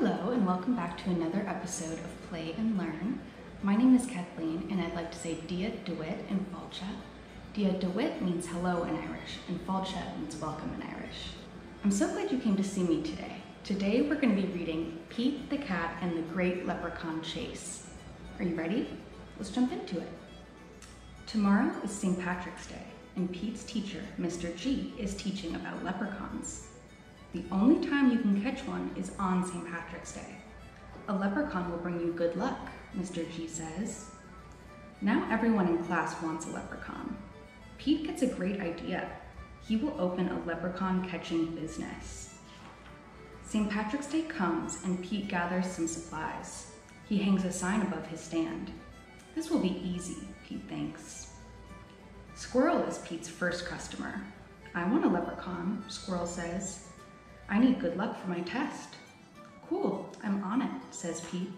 Hello and welcome back to another episode of Play and Learn. My name is Kathleen and I'd like to say Dia Dewit in Fáilte. Dia Dewit means hello in Irish and Fáilte means welcome in Irish. I'm so glad you came to see me today. Today we're going to be reading Pete the Cat and the Great Leprechaun Chase. Are you ready? Let's jump into it. Tomorrow is St. Patrick's Day and Pete's teacher, Mr. G, is teaching about leprechauns. The only time you can catch one is on St. Patrick's Day. A leprechaun will bring you good luck, Mr. G says. Now everyone in class wants a leprechaun. Pete gets a great idea. He will open a leprechaun catching business. St. Patrick's Day comes and Pete gathers some supplies. He hangs a sign above his stand. This will be easy, Pete thinks. Squirrel is Pete's first customer. I want a leprechaun, Squirrel says. I need good luck for my test. Cool, I'm on it, says Pete.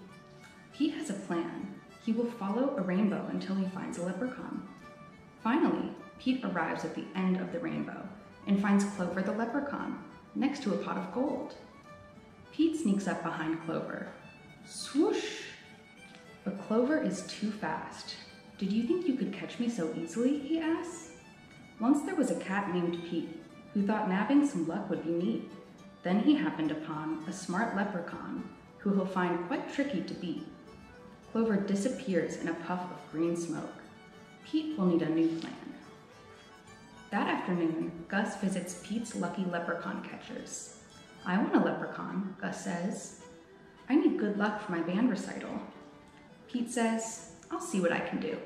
Pete has a plan. He will follow a rainbow until he finds a leprechaun. Finally, Pete arrives at the end of the rainbow and finds Clover the leprechaun next to a pot of gold. Pete sneaks up behind Clover. Swoosh! But Clover is too fast. Did you think you could catch me so easily? He asks. Once there was a cat named Pete who thought nabbing some luck would be neat. Then he happened upon a smart leprechaun who he'll find quite tricky to beat. Clover disappears in a puff of green smoke. Pete will need a new plan. That afternoon, Gus visits Pete's lucky leprechaun catchers. I want a leprechaun, Gus says. I need good luck for my band recital. Pete says, I'll see what I can do.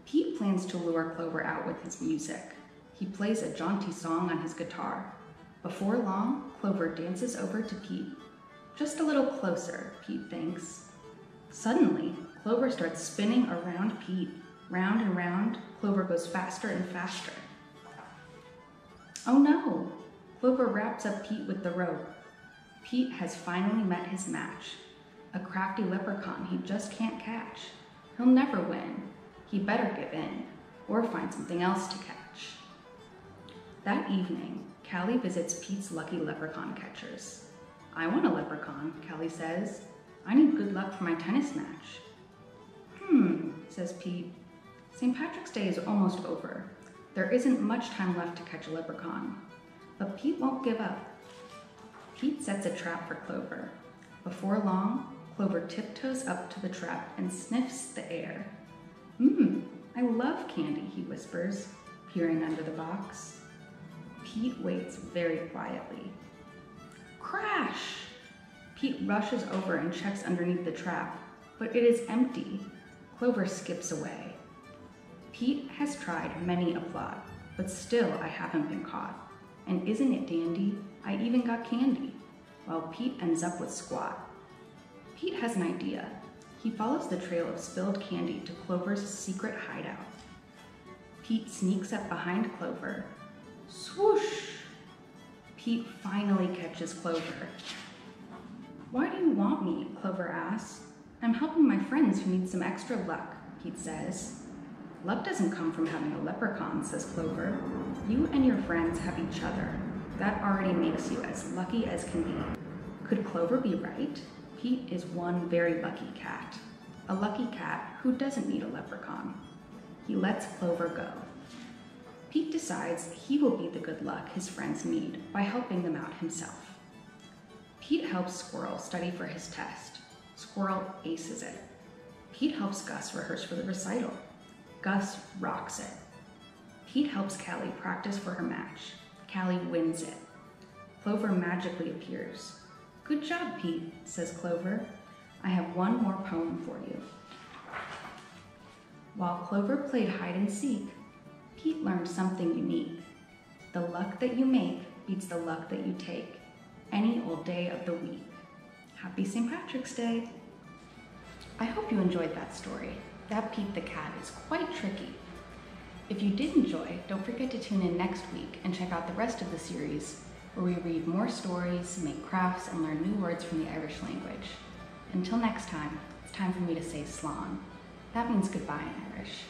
Pete plans to lure Clover out with his music. He plays a jaunty song on his guitar. Before long, Clover dances over to Pete. Just a little closer, Pete thinks. Suddenly, Clover starts spinning around Pete. Round and round, Clover goes faster and faster. Oh no! Clover wraps up Pete with the rope. Pete has finally met his match. A crafty leprechaun he just can't catch. He'll never win. He better give in, or find something else to catch. That evening, Callie visits Pete's lucky leprechaun catchers. I want a leprechaun, Callie says. I need good luck for my tennis match. Says Pete. St. Patrick's Day is almost over. There isn't much time left to catch a leprechaun. But Pete won't give up. Pete sets a trap for Clover. Before long, Clover tiptoes up to the trap and sniffs the air. I love candy, he whispers, peering under the box. Pete waits very quietly. Crash! Pete rushes over and checks underneath the trap, but it is empty. Clover skips away. Pete has tried many a plot, but still I haven't been caught. And isn't it dandy? I even got candy, while Pete ends up with squat. Pete has an idea. He follows the trail of spilled candy to Clover's secret hideout. Pete sneaks up behind Clover. Swoosh! Pete finally catches Clover. Why do you want me? Clover asks. I'm helping my friends who need some extra luck, Pete says. Luck doesn't come from having a leprechaun, says Clover. You and your friends have each other. That already makes you as lucky as can be. Could Clover be right? Pete is one very lucky cat. A lucky cat who doesn't need a leprechaun. He lets Clover go. Pete decides he will be the good luck his friends need by helping them out himself. Pete helps Squirrel study for his test. Squirrel aces it. Pete helps Gus rehearse for the recital. Gus rocks it. Pete helps Callie practice for her match. Callie wins it. Clover magically appears. Good job, Pete, says Clover. I have one more poem for you. While Clover played hide and seek, Pete learned something unique. The luck that you make beats the luck that you take, any old day of the week. Happy St. Patrick's Day. I hope you enjoyed that story. That Pete the Cat is quite tricky. If you did enjoy, don't forget to tune in next week and check out the rest of the series, where we read more stories, make crafts, and learn new words from the Irish language. Until next time, it's time for me to say slán. That means goodbye in Irish.